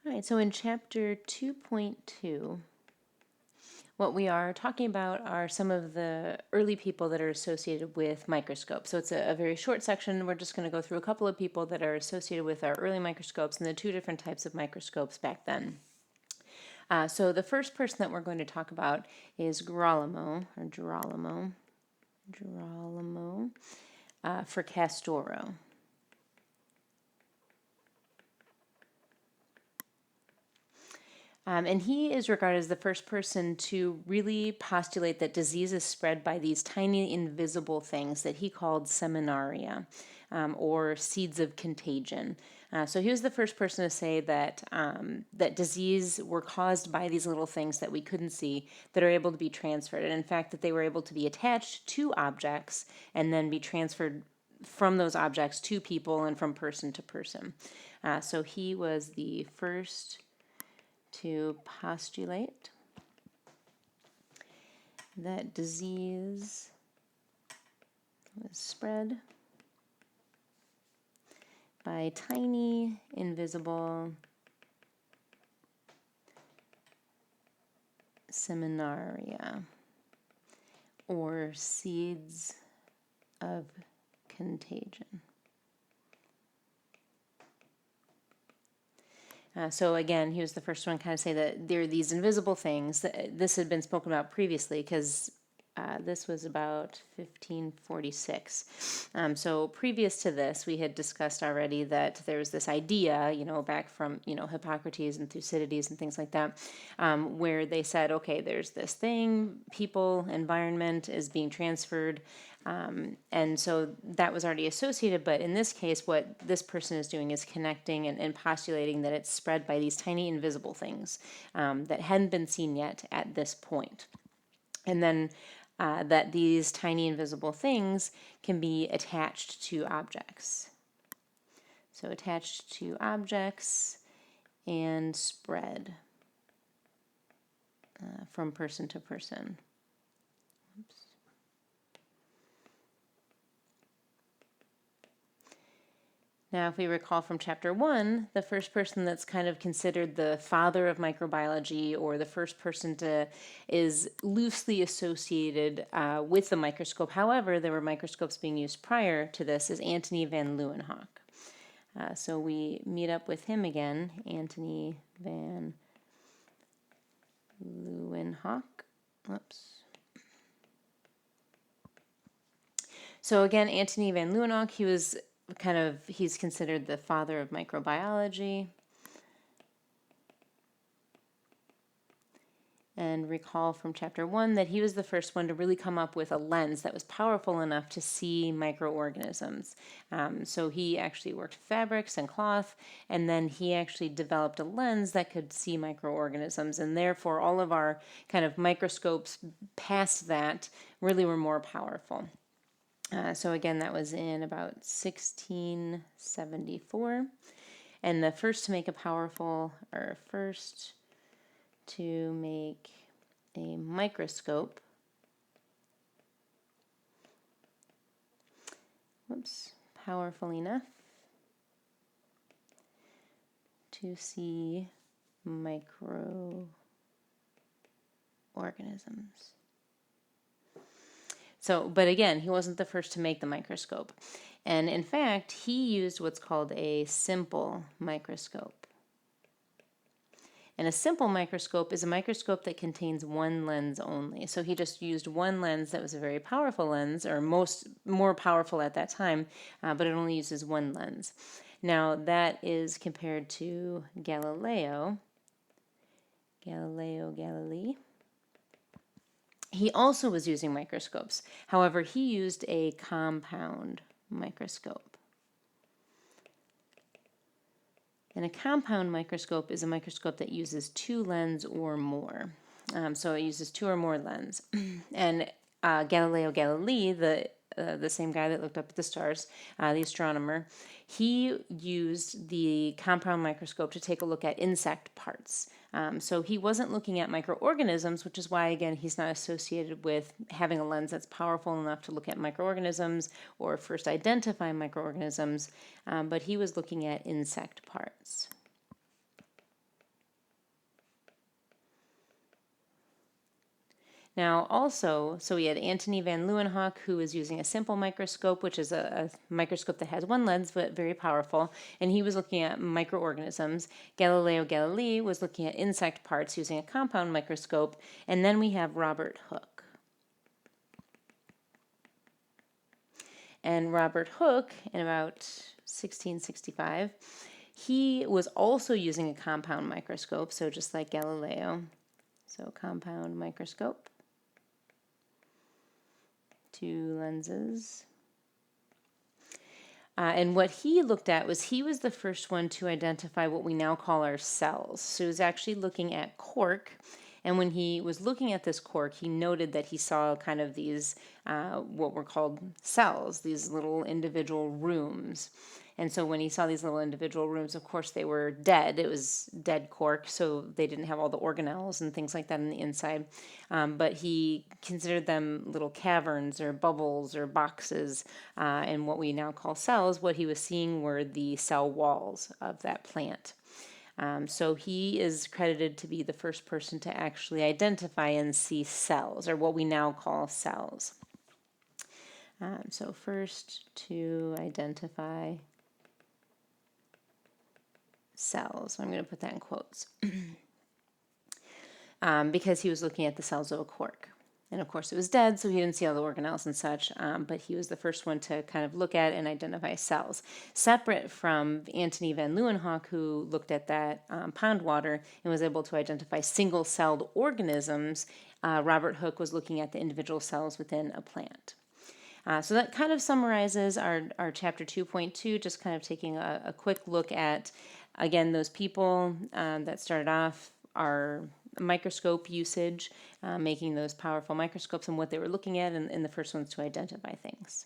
All right, so in chapter 2.2, what we are talking about are some of the early people that are associated with microscopes. So it's a very short section. We're just going to go through a couple of people that are associated with our early microscopes and the two different types of microscopes back then. So the first person that we're going to talk about is Girolamo for Castoro. And he is regarded as the first person to really postulate that disease is spread by these tiny invisible things that he called seminaria, or seeds of contagion. So he was the first person to say that that disease were caused by these little things that we couldn't see that are able to be transferred. And in fact, that they were able to be attached to objects and then be transferred from those objects to people and from person to person. So he was the first to postulate that disease was spread by tiny, invisible seminaria, or seeds of contagion. So again, he was the first one to kind of say that there are these invisible things. This had been spoken about previously because this was about 1546. So previous to this, we had discussed already that there was this idea, back from, Hippocrates and Thucydides and things like that, where they said, okay, there's this thing, people, environment is being transferred. And so that was already associated, but in this case, what this person is doing is connecting and postulating that it's spread by these tiny invisible things that hadn't been seen yet at this point. And then that these tiny invisible things can be attached to objects. So attached to objects and spread from person to person. Oops. Now, if we recall from chapter 1, the first person that's kind of considered the father of microbiology, or the first person is loosely associated with the microscope. However, there were microscopes being used prior to this, is Antony van Leeuwenhoek. So we meet up with him again, Antony van Leeuwenhoek. Oops. So again, Antony van Leeuwenhoek, he's considered the father of microbiology. And recall from chapter 1 that he was the first one to really come up with a lens that was powerful enough to see microorganisms. So he actually worked fabrics and cloth, and then he actually developed a lens that could see microorganisms, and therefore all of our kind of microscopes past that really were more powerful. So again, that was in about 1674. And the first to make a microscope, powerful enough to see microorganisms. So, but again, he wasn't the first to make the microscope. And in fact, he used what's called a simple microscope. And a simple microscope is a microscope that contains one lens only. So he just used one lens that was a very powerful lens, or more powerful at that time, but it only uses one lens. Now that is compared to Galilei. He also was using microscopes. However, he used a compound microscope. And a compound microscope is a microscope that uses two lenses or more. So it uses two or more lenses. And Galileo Galilei, the same guy that looked up at the stars, the astronomer, he used the compound microscope to take a look at insect parts. So he wasn't looking at microorganisms, which is why, again, he's not associated with having a lens that's powerful enough to look at microorganisms or first identify microorganisms, but he was looking at insect parts. Now, also, so we had Antony van Leeuwenhoek, who was using a simple microscope, which is a microscope that has one lens but very powerful, and he was looking at microorganisms. Galileo Galilei was looking at insect parts using a compound microscope, and then we have Robert Hooke. And Robert Hooke, in about 1665, he was also using a compound microscope, so just like Galileo. So compound microscope, 2 lenses. And what he looked at was he was the first one to identify what we now call our cells. So he was actually looking at cork. And when he was looking at this cork, he noted that he saw kind of these, what were called cells, these little individual rooms. And so when he saw these little individual rooms, of course, they were dead. It was dead cork, so they didn't have all the organelles and things like that on the inside. But he considered them little caverns or bubbles or boxes. And what we now call cells, what he was seeing were the cell walls of that plant. So he is credited to be the first person to actually identify and see cells, or what we now call cells. So first to identify cells. I'm going to put that in quotes. Because he was looking at the cells of a cork. And of course it was dead, so he didn't see all the organelles and such, but he was the first one to kind of look at and identify cells. Separate from Antony van Leeuwenhoek, who looked at that pond water and was able to identify single-celled organisms, Robert Hooke was looking at the individual cells within a plant. So that kind of summarizes our chapter 2.2, just kind of taking a quick look at, again, those people that started off our microscope usage, making those powerful microscopes and what they were looking at, and the first ones to identify things.